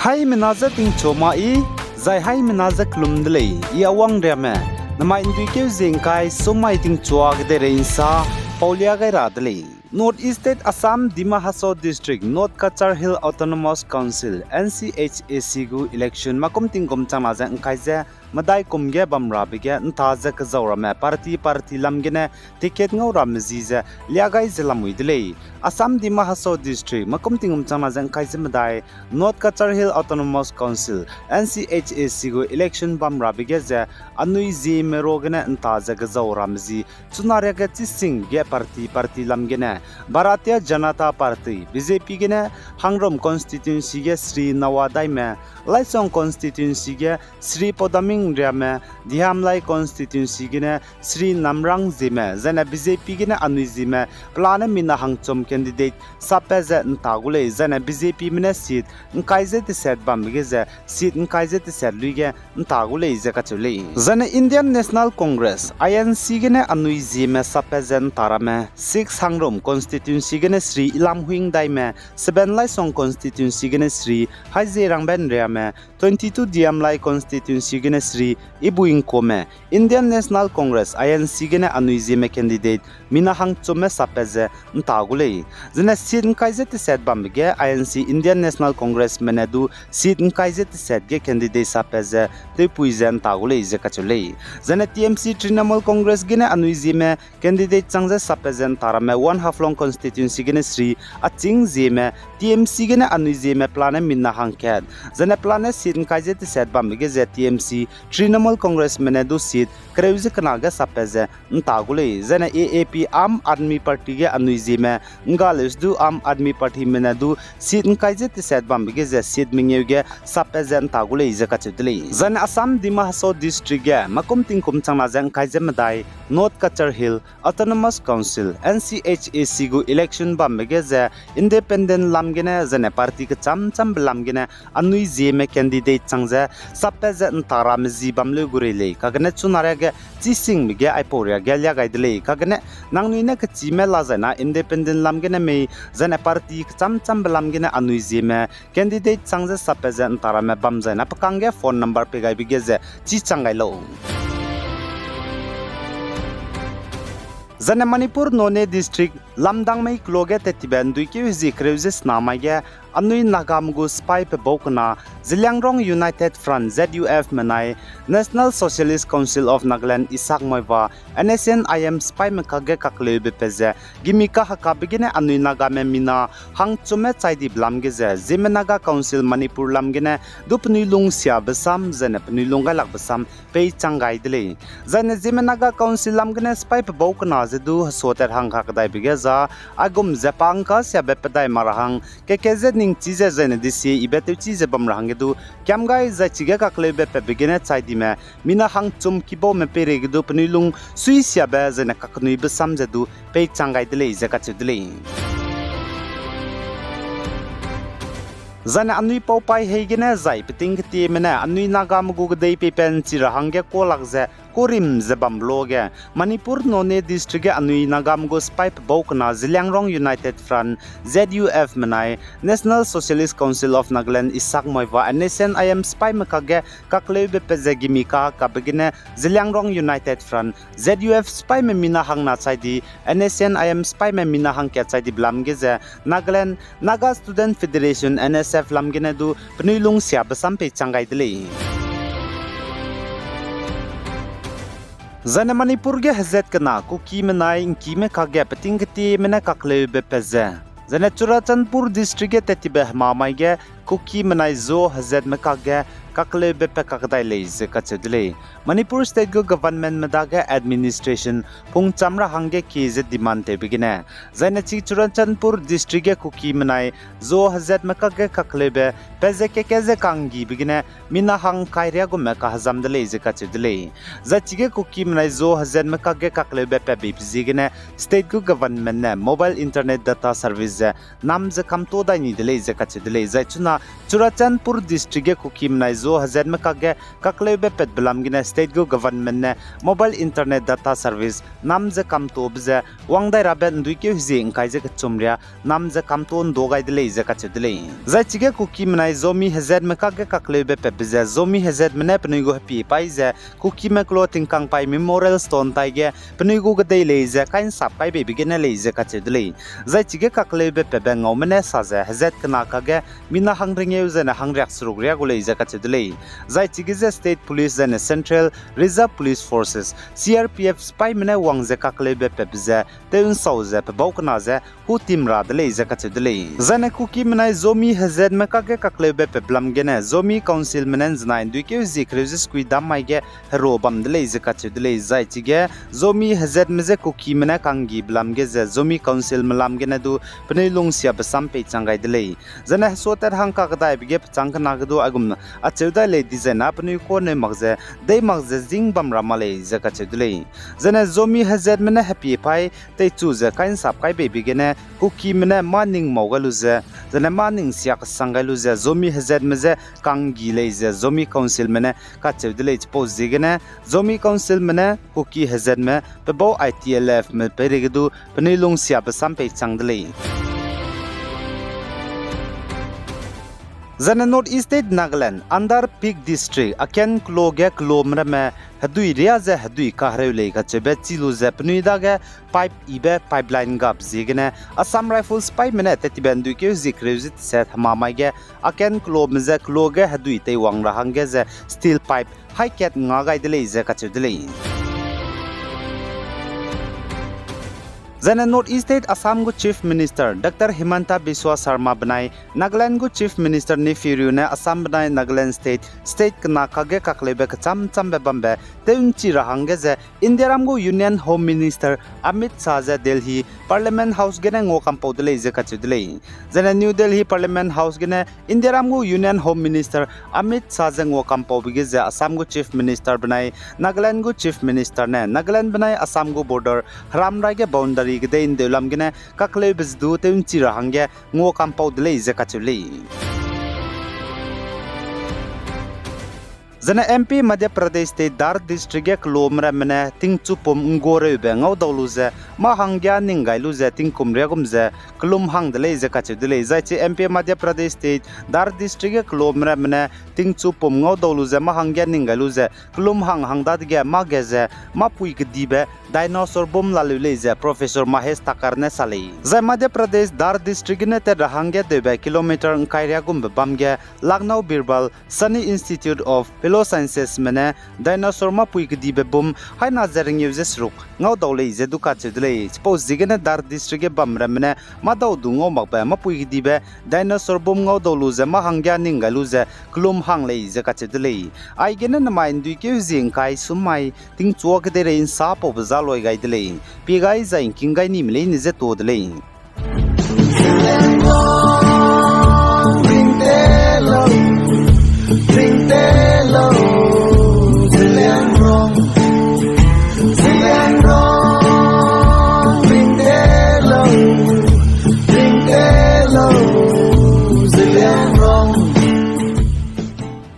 hai menaza ting choma I zai hai menaza klumdlei I awang reme nama induike zengkai somai ting chua gde reinsa paulia gai radlei North East State Assam Dima Hasao District North Kachar Hill Autonomous Council NCHAC gu election makum tingkom chama jang kaise madai kumge bamra bige ntaza ka zawrame party lamgene ticket ngawram ziza liagai zelamui dile Assam Dima Hasao District makum tingkom chama jang kaise madai North Kachar Hill Autonomous Council NCHAC gu election bamra bige je anui zi merogene ntaza ka zawram zi chunare ga chising ge party lamgene Bharatiya Janata Party BJP gene Hangrom constituency ge Sri Nawadai me Laisong constituency ge Sri Podaming Rame Dihamlai constituency gene Sri Namrang Zime Zena BJP gene Anui Zime Plane Mina Hangchom candidate Sapeze Ntagule Zena BJP mine seat Nkaize te set bambige seat Nkaize te set luige Ntagule Zekachule Zena Indian National Congress INC gene Anui Zime Sapeze Ntarame 6 Hangrom constituency gene Sri Ilam Huing Daime 7 Laisong constituency gene Sri Haije Rangben Reame 22 Diamlai constituency gene Sri Ibuing Kome Indian National Congress INC gene Anuizime candidate Minahang Chome Sapeze Ntagule Zene seat Nkaize te set bambige INC Indian National Congress menedu seat Nkaize te set ge candidate Sapeze te puize Ntagule Zekachule Zene TMC Trinamool Congress gene Anuizime candidate Changze Sapeze Ntarame 1/2 long constituency gene Sri Aching Zeme TMC gene Anuizime plane Minahang ket Zene plane seat Nkaize te set bambige ze TMC Trinamool Congress menedu seat Kreuze Kanaga Sapeze Ntagule Zene AAP Aam Aadmi Party ge Anuizime Ngalesdu Aam Aadmi Party menedu seat Nkaize te set bambige ze seat mingyuge Sapeze Ntagule Zekachudle Zene Assam Dima Hasao District ge makum tingkum changma jang Nkaize madai North Kachar Hill Autonomous Council NCHAC gu election bambige ze independent lamgene zene party ke cham lamgene Anui Zeme candidate changze Sapeze Ntaram zi bamle gurele kagane chunare ge chising mige aiporia gelya gaidle kagane nangnuine ke chime lazana independent lamgene me zene party ke cham lamgene Anui Zeme candidate changze Sapeze Ntarame bamjana pakange phone number pe gai bige ze chi changai lo Zane Manipur None District Lamdang Mai Kloge Tetiban Duiki Wizi Kreusis Namage Anui Nagamgu Spy Pe Bokna Ziliangrong United Front ZUF Manai National Socialist Council of Nagaland Isak Moiva NSNIM Spy Mekage Kakle Bepeze Gimika Hakabigene Anui Nagame Mina Hang Chume Chaidi Blamgeze Zimenaga Council Manipur Lamgene Dupnilung Sia Besam Zene Pnilunga Lak Besam Pei Changai Dele Zane Zimenaga Council Lamgene Spy Pe Bokna Zedu Soter Hang Hakadai Bigeza Agum Zapangka Sia Bepedai Marahang Kekeze ning chize zene disi ibetu chize bamrangedu kyamgai za chige kakle bepe begene chaidime mina hang chum kibo me peregedu pnilung suisia be zene kaknui be samjedu pe changai dile zakachudile Zane Anui Popai Hegene Zai Peting Timene Anui Nagamugu Dei Pepen Chirahange Kolakze Korim Zebamloge Manipur None District Anui Nagamugu Spipe Bokna Ziliangrong United Front ZUF Manai National Socialist Council of Nagaland Isak Moiva NSNIM Spy Mekage Kakle Bepeze Gimika Kabegene Ziliangrong United Front ZUF Spy Memina Hang Nachaidi NSNIM Spy Memina Hang Kachaidi Blamgeze Nagaland Naga Student Federation NSF Lamgene du Pnilung Sia Besam Pe Changai Dile Zane Manipur ge Hazet Kana Kuki Menai Kime Kage Peting Ti Mena Kakle Bepeze Zane Churachandpur District ge Tetibe Mamai ge Kuki Menai Zo Hazet Mekage Kakle Bepe Kakdai Leize Kachedle Manipur State Government Medaga Administration Pung Chamra Hange Kize Dimante Begine Zane Churachandpur District ge Kuki Menai Zo Hazet Mekage Kaklebe Peze Kekeze Kangi Begine Mina Hang Kairia go Meka Hazam de Leize Kachedle Zachige Kuki Menai Zo Hazet Mekage Kaklebe Pepe Bizigine State Government Mobile Internet Data Service Namze Kamto Dai Ni de Leize Kachedle Zachuna Churachandpur District ge Kuki Menai जो हजर में कागे ककले बे पेट बलम गिने state गो government ने mobile internet data service नाम जे कम तो बजे वांगदाय Rabe दुई के हिजे इंकाय जे चुमरिया नाम जे कम तो दोगाय दिले जे कचदले जाय चिगे कुकी मनाय जोमी हजर में कागे ककले बे पे बजे जोमी हजर में ने पनुगो हैप्पी पाइ जे कुकी में क्लोथिंग कांग पाइ मेमोरियल स्टोन ताइगे पनुगो गदे ले जे काइन साप पाइ बे बिगिने ले जे कचदले जाय चिगे ककले बे पे बेंगाव मने साजे हजर कना कागे मिना हंगरिंगे जेना हंगरिया सुरुगरिया गोले जे कचदले जाय चिगे जे स्टेट पुलिस जेना central reserve police forces CRPF स्पाई मने वांगजे ककले बे पे बजे तेउन साउजे पे बौकना जे हु टीम रादले जे कचदले जेना कुकी मनाय जोमी हजर में कागे ककले बे पे ब्लम गेने जोमी काउंसिल मने जनाइन दुई के जिक्रेजिस कुई दाम माइगे रो बमदले जे कचदले जाय चिगे जोमी हजर में जे कुकी मने कांगी ब्लम गे जे जोमी काउंसिल मलाम गेने दु पने लुंगसिया बसम पे चांगाय दिले जना सोतर हंग का गदाय बिगे चांग नागदु अगुम अचेदा ले डिजाइन अपने को ने मगजे दे मगजे जिंग बम रामले जे कचदले जना जोमी हजर मने हैप्पी पाइ ते चुजे काइन साप काय बे बिगेने कुकी मने मानिंग मौगलु जे जना मानिंग सियाक संगालु जे जोमी हजर में जे कांगी ले जे जोमी काउंसिल मने कचदले पोज जिगने जोमी काउंसिल मने कुकी हजर में पे बो ITLF में पेरेगदु पने लुंगसिया बसम पे चांगदले जना north east state Nagaland under Phek district अकेन क्लोगे क्लोमर में हदुई रिया जे हदुई कहरे ले गचबे चिलु जे पनुइदा गे पाइप इबे पाइपलाइन गप जिगने असम राइफल्स पाइप मने तेतिबेन दुई के जिक्रेजित सेट हमामागे अकेन क्लोम जे क्लोगे हदुई ते वांग रहंगे जे स्टील पाइप हाई कैट ngagai dele जे कचदले जना नॉर्थ ईस्ट स्टेट असम गो chief minister doctor Himanta Biswa Sarma बनाई नागालैंड गो चीफ मिनिस्टर ने फिरियो ने असम बनाई नागालैंड स्टेट कना कागे ककलेबे चम चम बे बम्बे तेउंची रहंगे जे इंदिराम गो union home minister Amit Shah जे दिल्ली पार्लियामेंट हाउस गेने ngो कंपोदले जे कचदले जना न्यू दिल्ली पार्लियामेंट हाउस गेने इंदिराम गो union home minister Amit Shah जे ngो कंपोबिगे जे असम गो चीफ मिनिस्टर बनाई नागालैंड गो चीफ मिनिस्टर ने नागालैंड बनाई असम गो बॉर्डर हरामराय के बाउंड्री गदे इन देलम गने ककले बजदु तेउंची रहंगे ngो कंपोदले जे कचले जना MP मध्य प्रदेश ते दार डिस्ट्रिक्ट क्लोमरा मने तिंगचु पम गोरे बेंगाव दौलुजे मा हंग्या निंगाइलु जे तिंकुमरे गुमजे क्लुम हंगदले जे कचदले जायचे MP मध्य प्रदेश ते दार डिस्ट्रिक्ट क्लोमरा मने तिंगचु पम गाव दौलुजे मा हंग्या निंगाइलु जे क्लुम हंग हंगदाद गे मा गेजे मा पुइ गदिबे डायनासोर बम लालुले जे प्रोफेसर महेश ताकर ने साले जे मध्य प्रदेश दार डिस्ट्रिक्ट ने ते रहंगे देबे किलोमीटर कायरिया गुम बमगे Lucknow Birbal Sahni institute of Hello Sciences mene dinosaur ma puik di be bum hai na zering uses ruk ngau dole je duka chedle suppose jigene dar district ge bamra mene ma daw dungo makba ma puik di be dinosaur bum ngau dolu je ma hangya ningalu je klum hang le je ka chedle ai gene na mai ndui ke jing kai sumai ting chuak de rein sa po bza loi gai dele pi gai zain king gai ni mle ni je to dele